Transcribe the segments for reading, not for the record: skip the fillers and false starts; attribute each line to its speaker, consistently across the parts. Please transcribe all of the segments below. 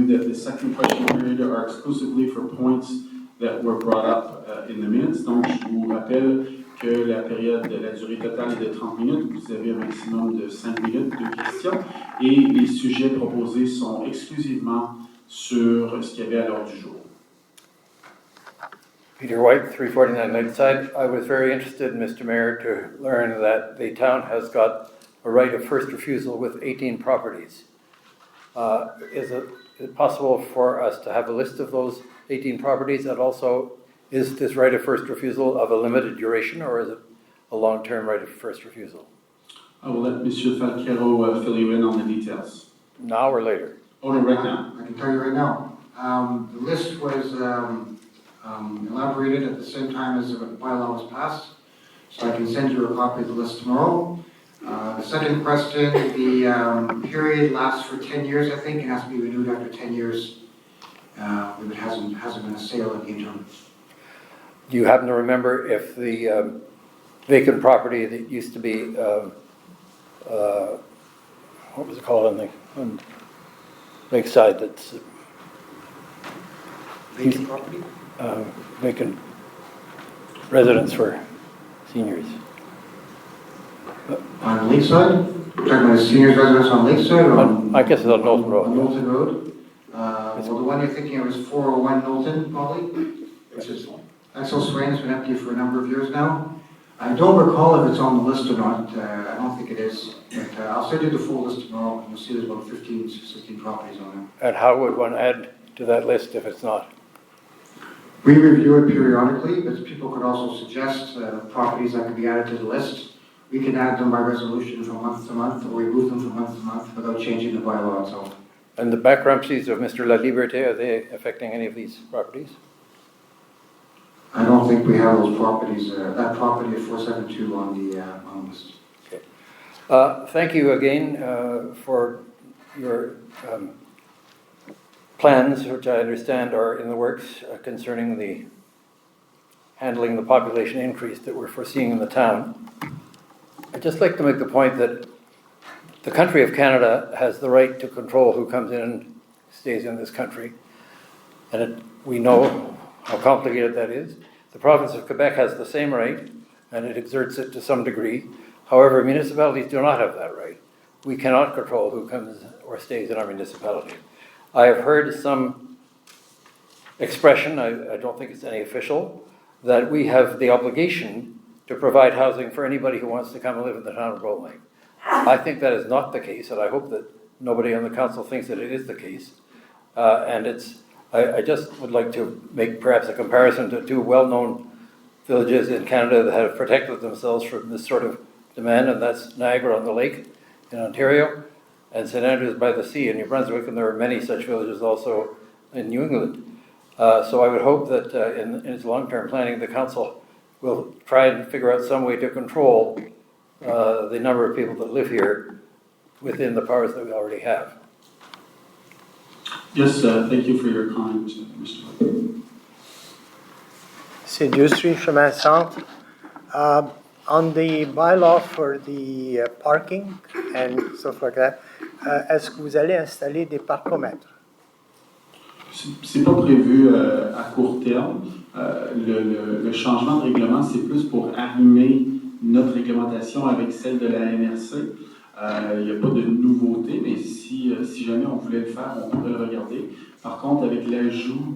Speaker 1: that the second question period are exclusively for points that were brought up in the minutes. Donc, je vous rappelle que la période de la durée totale est de 30 minutes. Vous avez un maximum de 5 minutes de questions. Et les sujets proposés sont exclusivement sur ce qu'il y avait à l'ordre du jour.
Speaker 2: Peter White, 349 Lakeside. I was very interested, Mr. Mayor, to learn that the town has got a right of first refusal with 18 properties. Is it possible for us to have a list of those 18 properties? And also, is this right of first refusal of a limited duration, or is it a long-term right of first refusal?
Speaker 1: I will let Mr. Falquero fill you in on the details.
Speaker 2: Now or later?
Speaker 1: Oh, no, right now.
Speaker 3: I can tell you right now. The list was elaborated at the same time as the bylaw was passed, so I can send you a copy of the list tomorrow. The second question, the period lasts for 10 years, I think, and has to be renewed after 10 years if it hasn't been a sale in the interim.
Speaker 2: Do you happen to remember if the vacant property that used to be, what was it called on Lakeside, that's
Speaker 3: Vacant property?
Speaker 2: Vacant residence for seniors?
Speaker 3: On Lakeside? You're talking about a seniors residence on Lakeside or on?
Speaker 2: I guess it's on Knowlton Road.
Speaker 3: On Knowlton Road. Well, the one you're thinking of is 401 Knowlton, probably, which is Axel Swain. Has been empty for a number of years now. I don't recall if it's on the list or not. I don't think it is. But I'll send you the full list tomorrow. You'll see there's about 15, 16 properties on there.
Speaker 2: And how would one add to that list if it's not?
Speaker 3: We review it periodically, but people could also suggest properties that could be added to the list. We can add them by resolution from month to month, or remove them from month to month without changing the bylaw itself.
Speaker 2: And the bankruptcies of Mr. La Liberté, are they affecting any of these properties?
Speaker 3: I don't think we have those properties, that property at 472 on the list.
Speaker 2: Okay. Thank you again for your plans, which I understand are in the works concerning the handling the population increase that we're foreseeing in the town. I'd just like to make the point that the country of Canada has the right to control who comes in and stays in this country. And we know how complicated that is. The province of Quebec has the same right, and it exerts it to some degree. However, municipalities do not have that right. We cannot control who comes or stays in our municipality. I have heard some expression, I don't think it's any official, that we have the obligation to provide housing for anybody who wants to come and live in the town of Brome. I think that is not the case, and I hope that nobody on the council thinks that it is the case. I just would like to make perhaps a comparison to two well-known villages in Canada that have protected themselves from this sort of demand, and that's Niagara-on-the-Lake in Ontario and St. Andrews by the Sea in New Brunswick, and there are many such villages also in New England. So I would hope that in its long-term planning, the council will try and figure out some way to control the number of people that live here within the powers that we already have.
Speaker 1: Yes, thank you for your comment, Mr. White.
Speaker 4: C'est Deuxième, chemin centre. On the bylaw for the parking and stuff like that, est-ce que vous allez installer des parcomètres?
Speaker 1: C'est pas prévu à court terme. Le changement de règlement, c'est plus pour arrimer notre réglementation avec celle de la MRC. Il n'y a pas de nouveauté, mais si jamais on voulait le faire, on pourrait le regarder. Par contre, avec l'ajout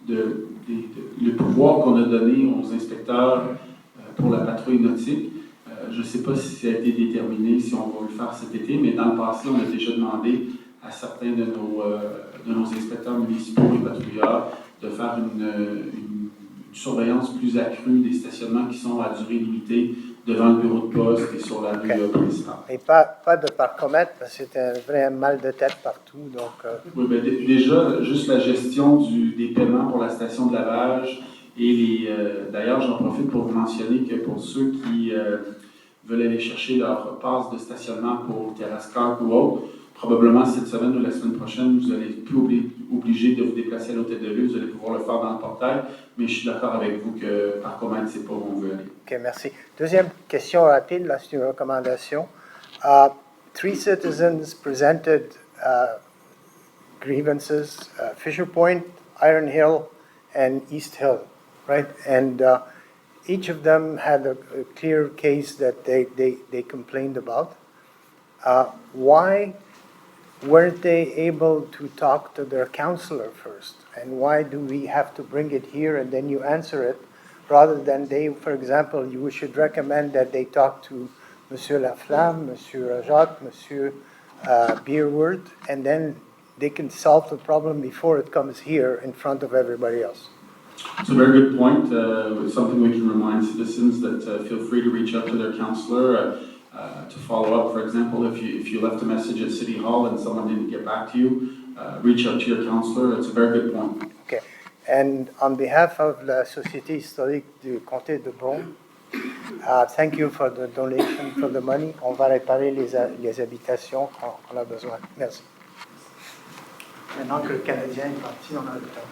Speaker 1: le pouvoir qu'on a donné aux inspecteurs pour la patrouille nautique, je ne sais pas si ça a été déterminé, si on va le faire cet été, mais dans le passé, on a déjà demandé à certains de nos inspecteurs municipaux et patrouilleurs de faire une surveillance plus accrue des stationnements qui sont à durée limitée devant le bureau de poste et sur la rue principale.
Speaker 4: Et pas de parcomètre, parce que c'est un vrai mal de tête partout. Donc,
Speaker 1: Oui, bien, déjà, juste la gestion des paiements pour la station de lavage et d'ailleurs, j'en profite pour vous mentionner que pour ceux qui veulent aller chercher leur passe de stationnement pour Terrace Carp ou autre, probablement cette semaine ou la semaine prochaine, vous n'allez plus obligé de vous déplacer à l'hôtel de ville, vous allez pouvoir le faire dans le portail, mais je suis d'accord avec vous que par comète, c'est pas où on veut aller.
Speaker 4: OK, merci. Deuxième question rapide, là, c'est une recommandation. 3 citizens presented grievances, Fisher Point, Iron Hill, and East Hill, right? And each of them had a clear case that they complained about. Why weren't they able to talk to their counselor first? And why do we have to bring it here and then you answer it, rather than they, for example, you should recommend that they talk to Monsieur Laflamme, Monsieur Jacques, Monsieur Beerwood, and then they can solve the problem before it comes here in front of everybody else.
Speaker 1: It's a very good point. It's something we can remind citizens that feel free to reach out to their counselor to follow up. For example, if you left a message at City Hall and someone didn't get back to you, reach out to your counselor. It's a very good point.
Speaker 4: Okay. And on behalf of la Société historique du Comté de Brome, thank you for the donation, for the money. On va réparer les habitations quand on a besoin. Merci. Maintenant que le Canadien est parti, on a le temps.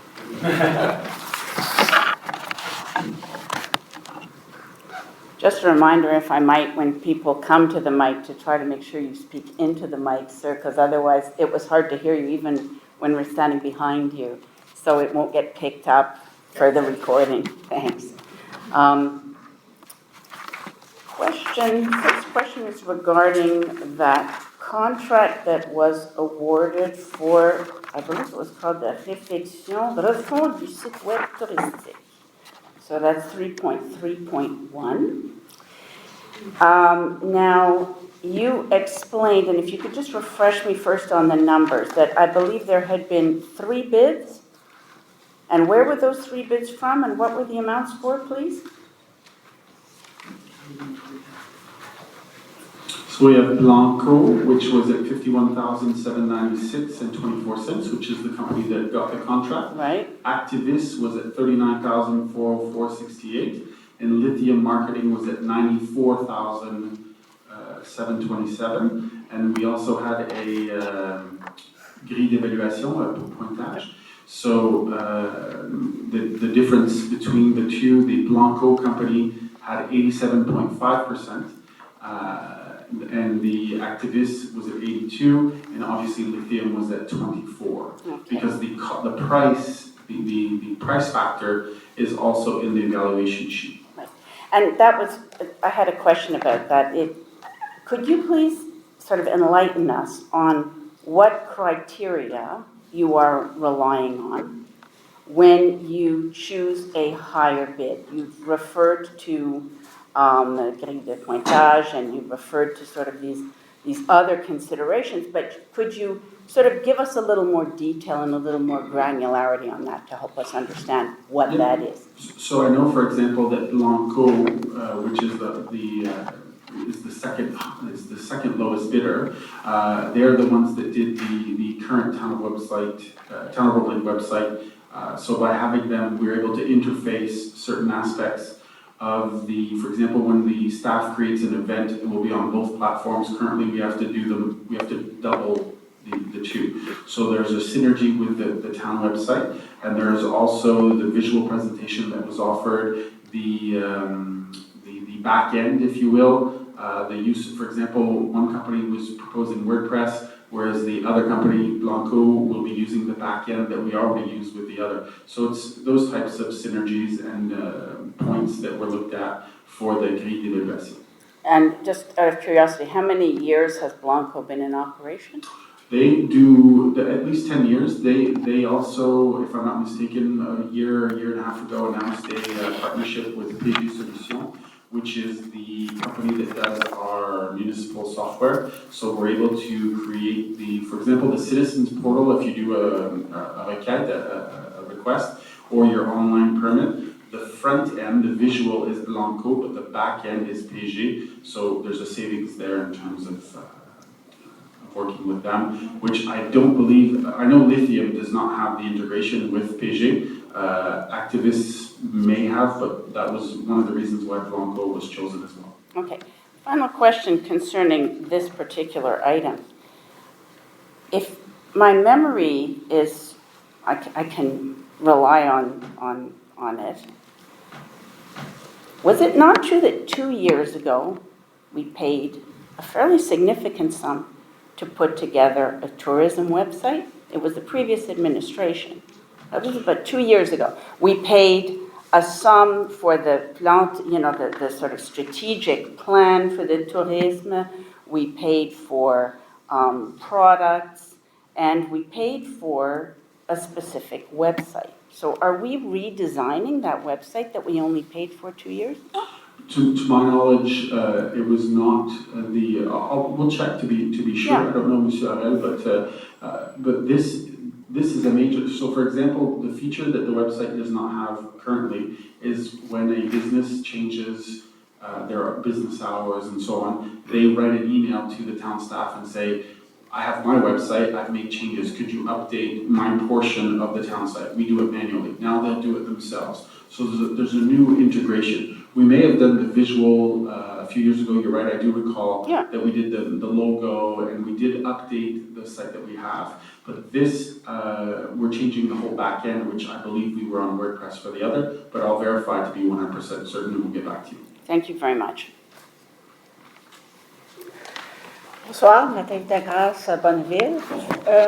Speaker 5: Just a reminder, if I might, when people come to the mic, to try to make sure you speak into the mic, sir, because otherwise it was hard to hear you even when we're standing behind you. So it won't get picked up for the recording. Thanks. First question is regarding that contract that was awarded for, I believe it was called the Réflexion, Refonte du site web touristique. So that's 3.3.1. Now, you explained, and if you could just refresh me first on the numbers, that I believe there had been 3 bids. And where were those 3 bids from, and what were the amounts for, please?
Speaker 1: So we have Blanco, which was at $51,796.24, which is the company that got the contract.
Speaker 5: Right.
Speaker 1: Activis was at $39,404.68, and Lithium Marketing was at $94,727. And we also had a grille d'évaluation, a pointage. So the difference between the two, the Blanco company had 87.5%. And the Activist was at 82, and obviously Lithium was at 24, because the price, the price factor is also in the evaluation sheet.
Speaker 5: Right. And that was, I had a question about that. Could you please sort of enlighten us on what criteria you are relying on when you choose a higher bid? You've referred to getting the pointage, and you referred to sort of these other considerations, but could you sort of give us a little more detail and a little more granularity on that to help us understand what that is?
Speaker 1: So I know, for example, that Blanco, which is the second lowest bidder, they're the ones that did the current Town of Roebling website. So by having them, we're able to interface certain aspects of for example, when the staff creates an event, it will be on both platforms. Currently, we have to double the two. So there's a synergy with the town website, and there's also the visual presentation that was offered, the back end, if you will. The use, for example, one company was proposing WordPress, whereas the other company, Blanco, will be using the back end that we already use with the other. So it's those types of synergies and points that were looked at for the grille d'évaluation.
Speaker 5: And just out of curiosity, how many years has Blanco been in operation?
Speaker 1: They do at least 10 years. They also, if I'm not mistaken, a year and a half ago announced a partnership with PG Solutions, which is the company that does our municipal software. So we're able to create for example, the citizens portal. If you do a requête, a request, or your online permit, the front end, the visual is Blanco, but the back end is PG. So there's a savings there in terms of working with them, which I don't believe. I know Lithium does not have the integration with PG. Activists may have, but that was one of the reasons why Blanco was chosen as well.
Speaker 5: Okay. Final question concerning this particular item. If my memory is, I can rely on it. Was it not true that 2 years ago we paid a fairly significant sum to put together a tourism website? It was the previous administration. That was about 2 years ago. We paid a sum for the the sort of strategic plan for the tourism. We paid for products, and we paid for a specific website. So are we redesigning that website that we only paid for 2 years ago?
Speaker 1: To my knowledge, it was not we'll check to be sure.
Speaker 5: Yeah.
Speaker 1: I don't know, Monsieur Harel, but this is a major. So, for example, the feature that the website does not have currently is when a business changes their business hours and so on. They write an email to the town staff and say, I have my website, I've made changes, could you update my portion of the town site? We do it manually. Now they'll do it themselves. So there's a new integration. We may have done the visual a few years ago, you're right, I do recall that we did the logo and we did update the site that we have. But this, we're changing the whole back end, which I believe we were on WordPress for the other, but I'll verify to be 100% certain and we'll get back to you.
Speaker 5: Thank you very much.
Speaker 6: Bonsoir, Nathalie Degrasse, Bonneville.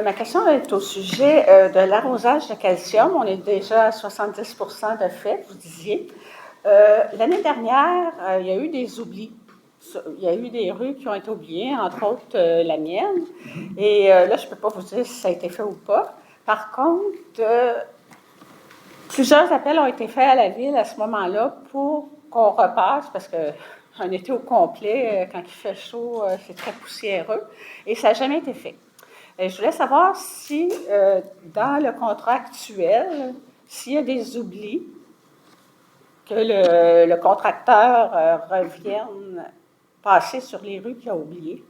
Speaker 6: Ma question est au sujet de l'arrosage de calcium. On est déjà à 70% de fait, vous disiez. L'année dernière, il y a eu des oublis. Il y a eu des rues qui ont été oubliées, entre autres la mienne. Et là, je ne peux pas vous dire si ça a été fait ou pas. Par contre, plusieurs appels ont été faits à la ville à ce moment-là pour qu'on repasse, parce que un été au complet, quand il fait chaud, c'est très poussiéreux, et ça n'a jamais été fait. Et je voulais savoir si, dans le contrat actuel, s'il y a des oublis, que le contracteur revienne passer sur les rues qu'il a oubliées.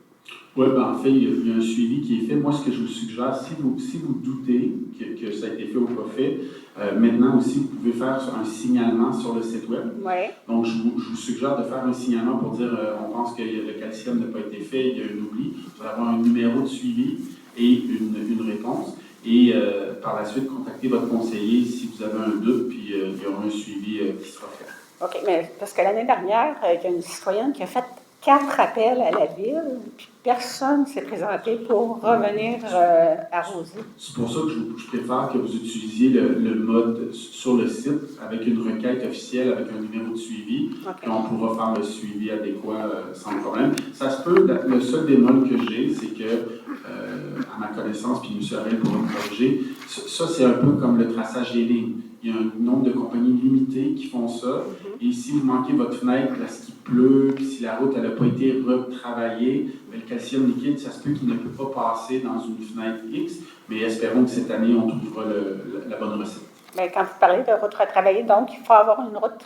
Speaker 1: Oui, en fait, il y a un suivi qui est fait. Moi, ce que je vous suggère, si vous doutez que ça a été fait ou pas fait, maintenant aussi, vous pouvez faire un signalement sur le site web.
Speaker 6: Oui.
Speaker 1: Donc, je vous suggère de faire un signalement pour dire on pense que le calcium n'a pas été fait, il y a un oubli. Vous allez avoir un numéro de suivi et une réponse. Et par la suite, contactez votre conseiller si vous avez un doute, puis il y aura un suivi qui sera fait.
Speaker 6: OK, mais parce que l'année dernière, il y a une citoyenne qui a fait 4 appels à la ville, puis personne ne s'est présenté pour revenir arroser.
Speaker 1: C'est pour ça que je préfère que vous utilisiez le mode sur le site avec une requête officielle, avec un numéro de suivi, et on pourra faire le suivi adéquat sans problème. Ça se peut, le seul bémol que j'ai, c'est que, à ma connaissance, puis M. Harel pourra me corriger, ça c'est un peu comme le traçage des lignes. Il y a un nombre de compagnies limitées qui font ça. Et si vous manquez votre fenêtre parce qu'il pleut, puis si la route n'a pas été retravaillée, le calcium liquide, ça se peut qu'il ne peut pas passer dans une fenêtre X. Mais espérons que cette année, on trouvera la bonne recette.
Speaker 6: Mais quand vous parlez de route retravaillée, donc il faut avoir une route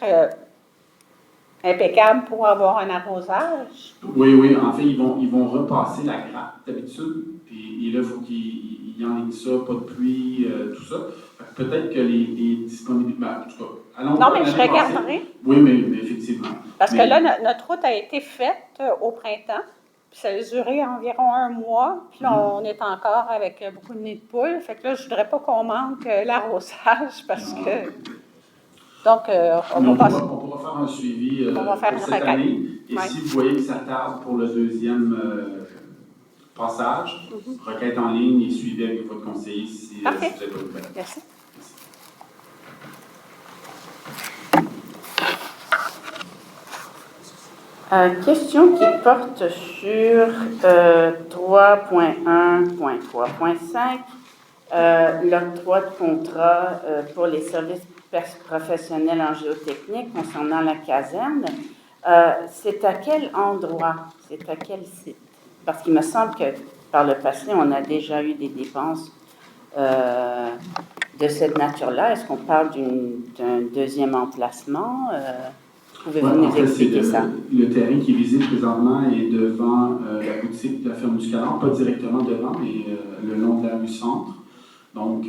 Speaker 6: impeccable pour avoir un arrosage?
Speaker 1: Oui. En fait, ils vont repasser la gratte d'habitude. Et là, il faut qu'ils y enlèvent ça, pas de pluie, tout ça. Peut-être que les disponibilités. En tout cas, allons.
Speaker 6: Non, mais je regarderai.
Speaker 1: Oui, mais effectivement.
Speaker 6: Parce que là, notre route a été faite au printemps, puis ça a duré environ 1 mois, puis là, on est encore avec beaucoup de nids de poules. Fait que là, je ne voudrais pas qu'on manque l'arrosage parce que. Donc,
Speaker 1: on pourra faire un suivi pour cette année. Et si vous voyez que ça tarde pour le deuxième passage, requête en ligne et suivez avec votre conseiller si vous avez pas de problème.
Speaker 6: Merci.
Speaker 5: Question qui porte sur 3.1.3.5, l'octroi de contrat pour les services professionnels en géotechnique concernant la caserne. C'est à quel endroit? C'est à quel site? Parce qu'il me semble que par le passé, on a déjà eu des dépenses de cette nature-là. Est-ce qu'on parle d'un deuxième emplacement? Pouvez-vous nous expliquer ça?
Speaker 1: Le terrain qui est visible présentement est devant la boutique de la ferme du Caron, pas directement devant, mais le long de la rue Centre. Donc,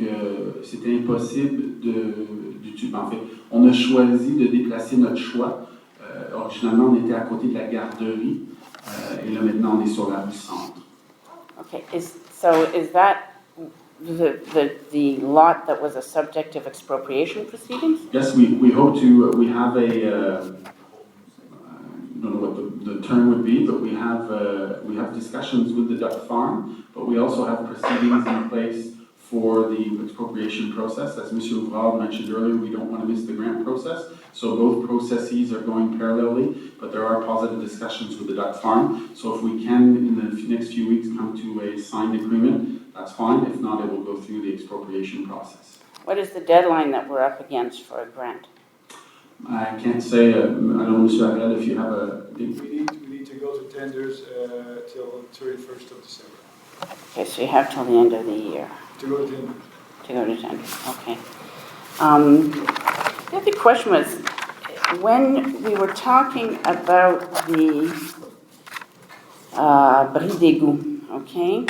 Speaker 1: c'était impossible d'utiliser. En fait, on a choisi de déplacer notre choix. Originalement, on était à côté de la garderie, et là, maintenant, on est sur la rue Centre.
Speaker 5: Okay, is that the lot that was a subject of expropriation proceedings?
Speaker 1: Yes, we hope to. We have a. I don't know what the term would be, but we have discussions with the duck farm, but we also have proceedings in place for the expropriation process. As Mr. Ouvrard mentioned earlier, we don't want to miss the grant process, so both processes are going parallelly, but there are positive discussions with the duck farm. So if we can, in the next few weeks, come to a signed agreement, that's fine. If not, it will go through the expropriation process.
Speaker 5: What is the deadline that we're up against for a grant?
Speaker 1: I can't say, I don't know, Mr. Ahmed, if you have a...
Speaker 7: We need to go to tenders till 31st of December.
Speaker 5: Okay, so you have till the end of the year
Speaker 7: To go to tender.
Speaker 5: to go to tender. Okay. The other question was, when we were talking about the bris d'égout, okay?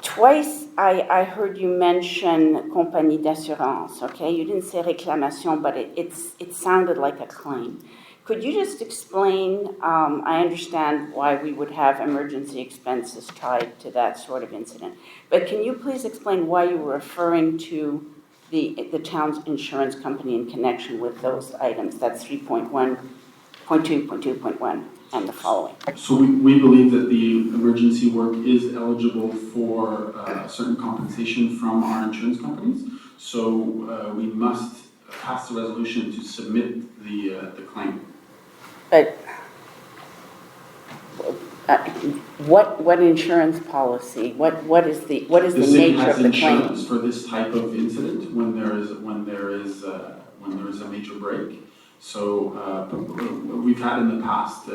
Speaker 5: Twice I heard you mention compagnie d'assurance, okay? You didn't say réclamation, but it sounded like a claim. Could you just explain, I understand why we would have emergency expenses tied to that sort of incident, but can you please explain why you were referring to the town's insurance company in connection with those items? That's 3.1.2.2.1 and the following.
Speaker 1: So we believe that the emergency work is eligible for certain compensation from our insurance companies. So we must pass the resolution to submit the claim.
Speaker 5: But what insurance policy? What is the
Speaker 1: city
Speaker 5: nature
Speaker 1: has
Speaker 5: of the claim?
Speaker 1: insurance for this type of incident when there is a major break. So we've had in the past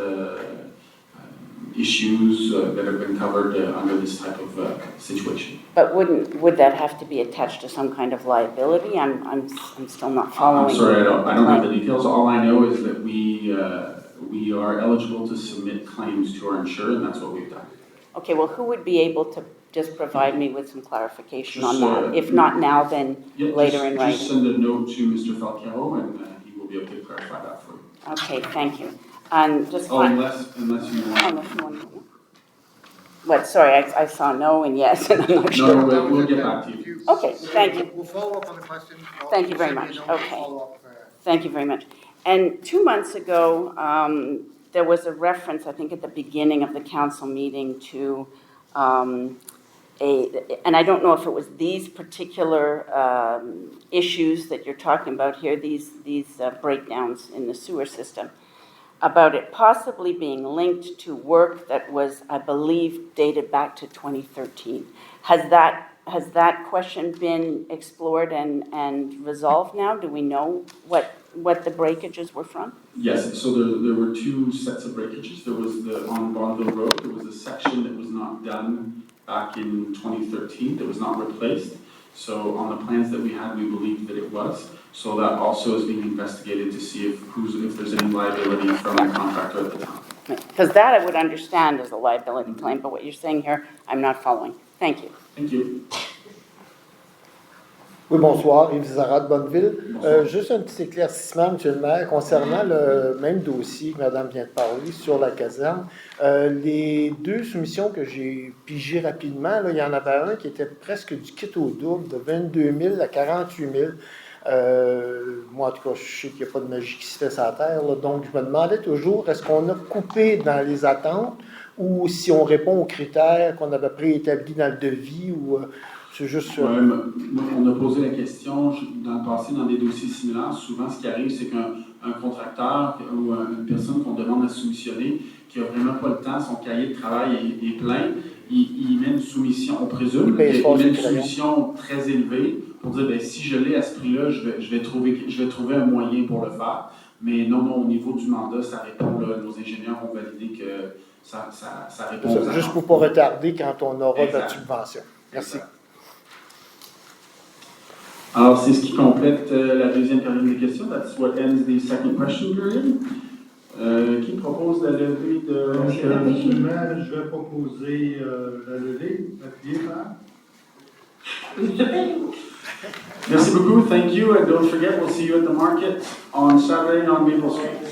Speaker 1: issues that have been covered under this type of situation.
Speaker 5: But would that have to be attached to some kind of liability? I'm still not following.
Speaker 1: I'm sorry, I don't have the details. All I know is that we are eligible to submit claims to our insurer, and that's what we've done.
Speaker 5: Okay, well, who would be able to just provide me with some clarification on that? If not now, then later in writing.
Speaker 1: Just send a note to Mr. Falcaro, and he will be able to clarify that for you.
Speaker 5: Okay, thank you. And just
Speaker 1: unless you want.
Speaker 5: What? Sorry, I saw no and yes, and I'm not sure.
Speaker 1: No, we'll get back to you.
Speaker 5: Okay, thank you.
Speaker 3: We'll follow up on the question.
Speaker 5: Thank you very much. Okay. Thank you very much. And 2 months ago, there was a reference, I think at the beginning of the council meeting, to and I don't know if it was these particular issues that you're talking about here, these breakdowns in the sewer system, about it possibly being linked to work that was, I believe, dated back to 2013. Has that question been explored and resolved now? Do we know what the breakages were from?
Speaker 1: Yes, so there were two sets of breakages. There was on Bonneville Road, there was a section that was not done back in 2013 that was not replaced. So on the plans that we had, we believed that it was. So that also is being investigated to see if there's any liability from the contractor at the time.
Speaker 5: Because that I would understand as a liability claim, but what you're saying here, I'm not following. Thank you.
Speaker 1: Thank you.
Speaker 4: Oui, bonsoir, Yves Zara de Bonneville. Juste un petit éclaircissement, M. le maire, concernant le même dossier que Mme vient de parler sur la caserne. Les deux soumissions que j'ai pigées rapidement, là, il y en avait un qui était presque du kit au double, de 22 000 à 48 000. Moi, en tout cas, je sais qu'il n'y a pas de magie qui se fait sur la terre, là, donc je me demandais toujours, est-ce qu'on a coupé dans les attentes ou si on répond aux critères qu'on avait préétablis dans le devis ou... C'est juste...
Speaker 1: Ouais, on a posé la question dans le passé dans des dossiers similaires. Souvent, ce qui arrive, c'est qu'un contracteur ou une personne qu'on demande à soumissionner, qui n'a vraiment pas le temps, son cahier de travail est plein, il met une soumission, on présume, il met une soumission très élevée pour dire, bien, si je l'ai à ce prix-là, je vais trouver un moyen pour le faire. Mais non, au niveau du mandat, ça répond, là, nos ingénieurs ont validé que ça répond aux attentes.
Speaker 4: Juste pour ne pas retarder quand on aura de la subvention. Merci.
Speaker 1: Exact. Alors, c'est ce qui complète la deuxième période des questions. That's what ends the second question period. Qui propose la levée de...
Speaker 7: Actuellement, je vais proposer la levée. Appuyez par.
Speaker 1: Merci beaucoup. Thank you. And don't forget, we'll see you at the market on Saturday on Maple Street.